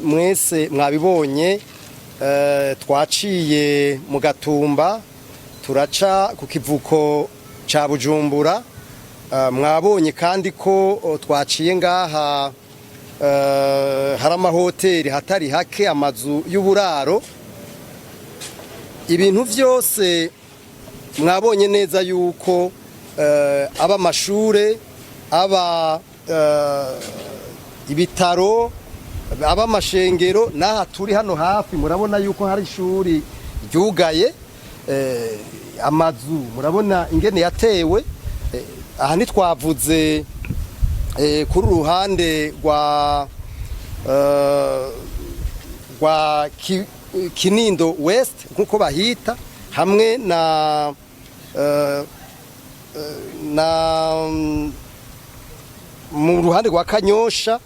mwese mwabibonye twaciye mu Gatumba turaca ku kivuko ca Bujumbura mwabonye kandi ko twaciye ngaha hari amahoteli hatari hake amazu y'uburaro ibintu vyose mwabonye neza yuko aba amashure aba ibitaro aba amashengero naha turi hano hafi murabona yuko hari ishuri ryugaye amazu murabona ingene yatewe aha ntitwavuze kuri uruhande rwa Kinindo West nkuko bahita hamwe mu ruhande rwa Kanyosha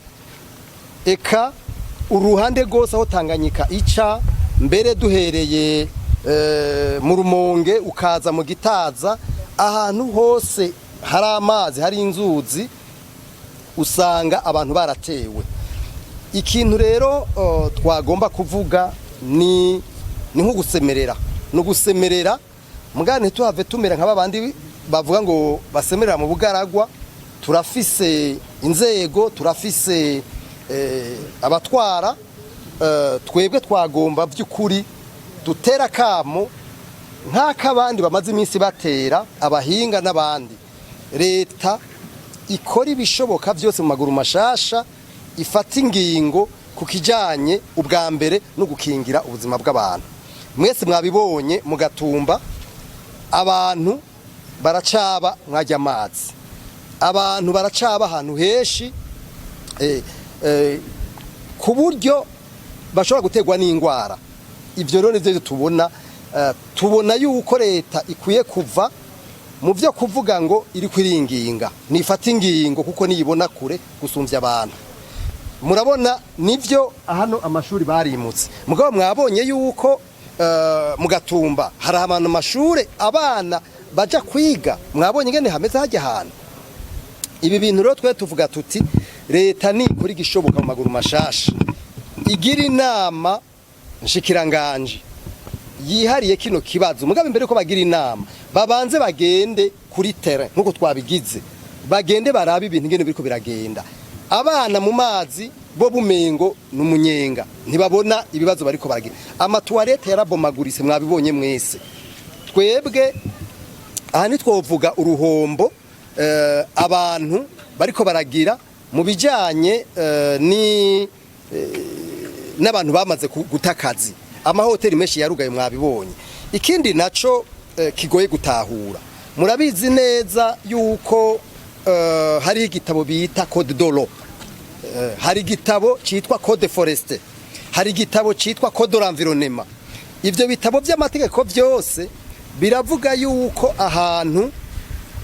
eka uruhande rwose aho Tanganyika ica mbere duhereye mu Rumonge ukaza mu Gitaza ahantu hose hari amazi hari inzuzi usanga abantu baratewe ikintu rero twagomba kuvuga ni nko gusemerera no gusemerera mugane tuhave tumera nk'abandi bavuga ngo basemerera mu bugaragwa turafise inzego turafise abatwara twebwe twagomba by'ukuri dutera kamo nk'akabandi bamaze iminsi batera abahinga n'abandi leta ikora ibishoboka byose mu maguru mashasha ifata ingingo ku kijanye ubwa mbere no gukingira ubuzima bw'abantu mwese mwabibonye mu Gatumba abantu baracaba mwajya amazi abantu baracaba ahantu heshi ku buryo bashobora gutegwa n'indwara ivyo rero nivyo tubona yuko leta ikwiye kuva mu byo kuvuga ngo iri kwiringinga nifata ingingo kuko niyibona kure gusumvya abantu murabona nivyo hano amashuri barimutse mugabo mwabonye yuko mu Gatumba hari abantu amashure abana baja kwiga mwabonye ngene hameze hajya hano ibi bintu rero twe tuvuga tuti leta ni kuri gishoboka mu maguru mashasha igira inama nshikiranganje yihariye kino kibazo mugabo imbere ko bagira inama babanze bagende kuri terrain nkuko twabigize bagende barabe ibintu ngene biriko biragenda abana mu mazi bo bumengo n'umunyenga ntibabona ibibazo bariko baragira amatoilette yarabomagurise mwabibonye mwese twebwe aha nitwovuga uruhombo abantu bariko baragira mu bijanye n'abantu bamaze gutakazi amahoteli menshi yarugaye mwabibonye ikindi naco kigoye gutahura murabizi neza yuko hari igitabo bita code dolo hari igitabo citwa code forestier hari igitabo citwa code de l'environnement ivyo bitabo by'amategeko byose biravuga yuko ahantu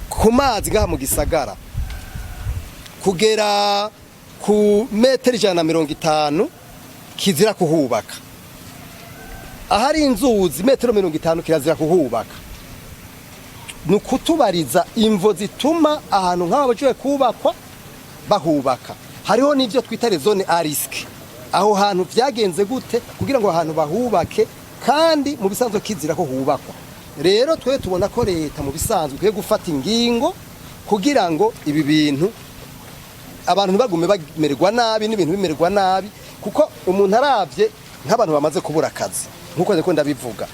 ku mazi ngaha mu gisagara kugera ku metero 150 kizira kuhubaka ahari inzuzi metero 50 kirazira kuhubaka nukutubariza imvo zituma ahantu nk'aba baje kubakwa bahubaka hariho n'ivyo twita zone à risque aho hantu vyagenze gute kugira ngo ahantu bahubake kandi mu bisanzwe kizira ko hubakwa rero twe tubona ko leta mu bisanzwe kwiye gufata ingingo kugira ngo ibi bintu abantu ntibagume bamererwa nabi n'ibintu bimererwa nabi kuko umuntu aravye nk'abantu bamaze kubura akazi nkuko ndiko ndabivuga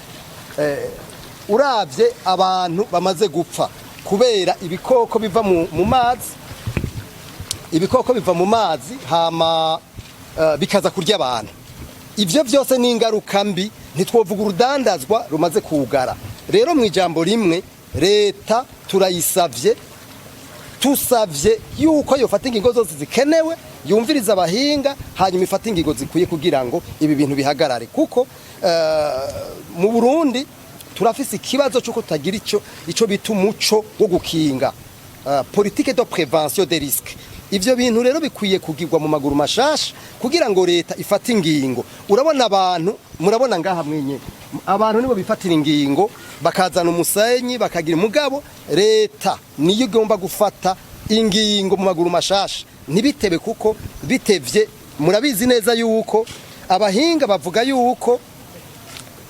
uravye abantu bamaze gupfa kubera ibikoko biva mu mazi ibikoko biva mu mazi hama bikaza kurya abantu ivyo byose ni ingaruka mbi ntitwovuga urudandazwa rumaze kugara rero mu ijambo rimwe leta turayisavye tusavye yuko yofata ingingo zose zikenewe yumviriza abahinga hanyuma ifata ingingo zikwiye kugira ngo ibi bintu bihagarare kuko mu Burundi turafise ikibazo cyo kutagira ico bita umuco wo gukinga politique de prévention des risques ivyo bintu rero bikwiye kugirwa mu maguru mashasha kugira ngo leta ifate ingingo urabona abantu murabona ngaha mwenye abantu nibo bifatira ingingo bakazana umusenyi bakagira mugabo leta niyo igomba gufata ingingo mu maguru mashasha ntibitebe kuko bitevye murabizi neza yuko abahinga bavuga yuko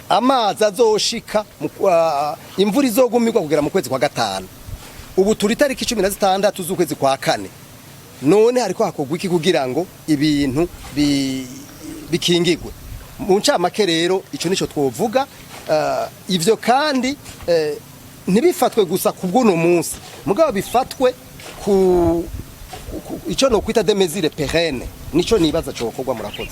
amazi azoshika imvura izogumirwa kugera mu kwezi kwa gatanu. Ubu turi tariki 16 z'ukwezi kwa kane. None hariko hakogwa iki kugira ngo ibintu bikingigwe. Mu ncamake rero ico nico twovuga. Ivyo kandi ntibifatwe gusa kubw'uno munsi, mugabo bifatwe ku ico no kwita des mesures pérennes. Nico nibaza cyo kogwa murakoze.